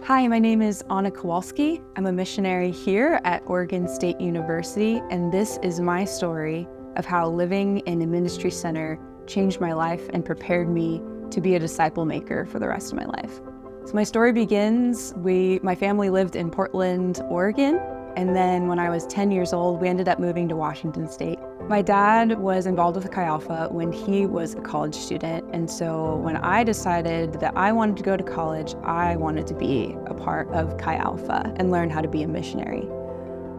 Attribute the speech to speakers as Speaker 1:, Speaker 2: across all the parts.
Speaker 1: Hi, my name is Anna Kowalski. I'm a missionary here at Oregon State University, and this is my story of how living in a ministry center changed my life and prepared me to be a disciple maker for the rest of my life. So my story begins, my family lived in Portland, Oregon, and then when I was 10 years old, we ended up moving to Washington State. My dad was involved with Chi Alpha when he was a college student, and so when I decided that I wanted to go to college, I wanted to be a part of Chi Alpha and learn how to be a missionary.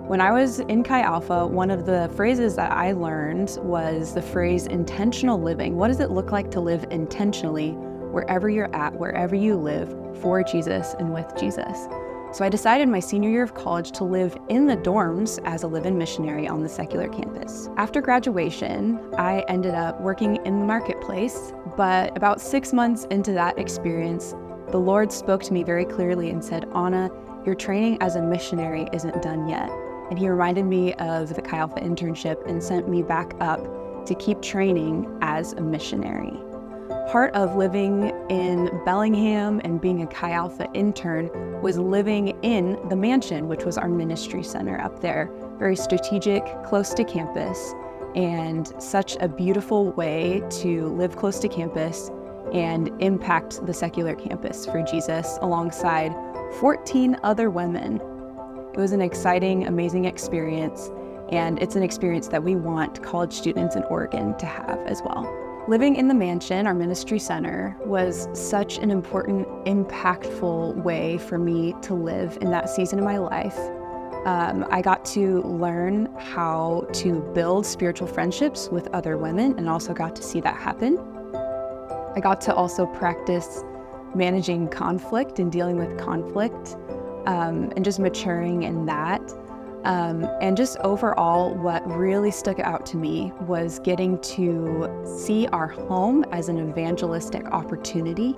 Speaker 1: When I was in Chi Alpha, one of the phrases that I learned was the phrase intentional living. What does it look like to live intentionally wherever you're at, wherever you live, for Jesus and with Jesus? So I decided my senior year of college to live in the dorms as a live-in missionary on the secular campus. After graduation, I ended up working in the marketplace, but about 6 months into that experience, the Lord spoke to me very clearly and said, "Anna, your training as a missionary isn't done yet." And he reminded me of the Chi Alpha internship and sent me back up to keep training as a missionary. Part of living in Bellingham and being a Chi Alpha intern was living in the mansion, which was our ministry center up there. Very strategic, close to campus, and such a beautiful way to live close to campus and impact the secular campus for Jesus alongside 14 other women. It was an exciting, amazing experience, and it's an experience that we want college students in Oregon to have as well. Living in the mansion, our ministry center, was such an important, impactful way for me to live in that season of my life. I got to learn how to build spiritual friendships with other women and also got to see that happen. I got to also practice managing conflict and dealing with conflict and just maturing in that. And just overall, what really stuck out to me was getting to see our home as an evangelistic opportunity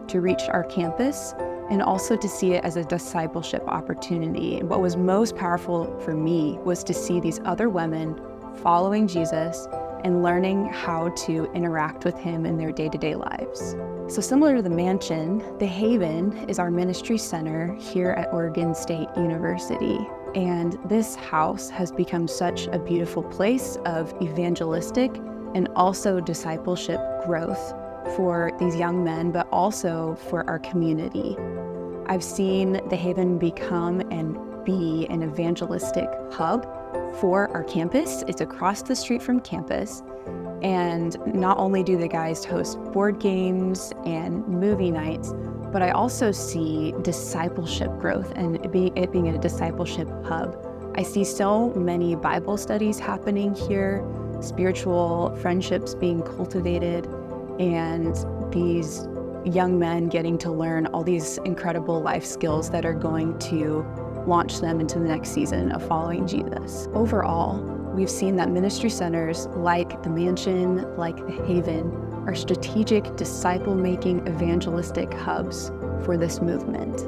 Speaker 1: to reach our campus and also to see it as a discipleship opportunity. And what was most powerful for me was to see these other women following Jesus and learning how to interact with him in their day-to-day lives. So similar to the mansion, the Haven is our ministry center here at Oregon State University. And this house has become such a beautiful place of evangelistic and also discipleship growth for these young men, but also for our community. I've seen the Haven become and be an evangelistic hub for our campus. It's across the street from campus. And not only do the guys host board games and movie nights, but I also see discipleship growth and it being a discipleship hub. I see so many Bible studies happening here, spiritual friendships being cultivated, and these young men getting to learn all these incredible life skills that are going to launch them into the next season of following Jesus. Overall, we've seen that ministry centers like the mansion, like the Haven, are strategic disciple-making evangelistic hubs for this movement.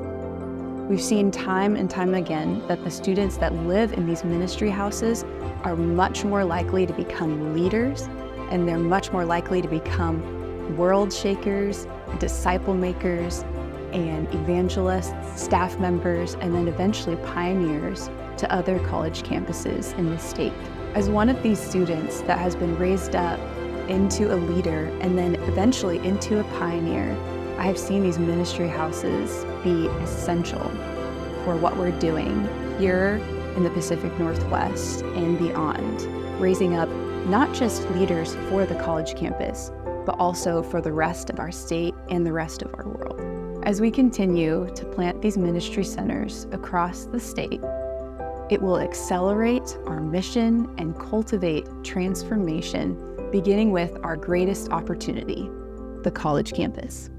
Speaker 1: We've seen time and time again that the students that live in these ministry houses are much more likely to become leaders, and they're much more likely to become world shakers, disciple makers, and evangelists, staff members, and then eventually pioneers to other college campuses in the state. As one of these students that has been raised up into a leader and then eventually into a pioneer, I have seen these ministry houses be essential for what we're doing here in the Pacific Northwest and beyond, raising up not just leaders for the college campus, but also for the rest of our state and the rest of our world. As we continue to plant these ministry centers across the state, it will accelerate our mission and cultivate transformation, beginning with our greatest opportunity, the college campus.